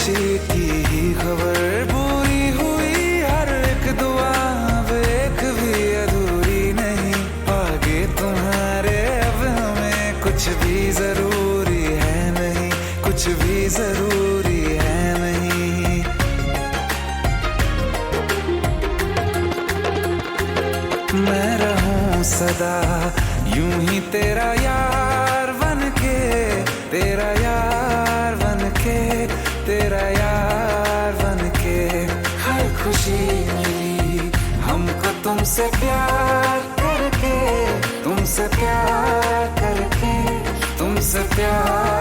खुशी की ही खबर पूरी हुई, हर एक दुआ अब एक भी अधूरी नहीं। आगे तुम्हारे अब हमें कुछ भी जरूरी है नहीं, कुछ भी जरूरी है नहीं। मैं रहूं सदा यूं ही तेरा यार बनके, तेरा यार बनके, तेरा यार बनके। हर खुशी मिली हमको तुमसे प्यार करके, तुमसे प्यार करके, तुमसे प्यार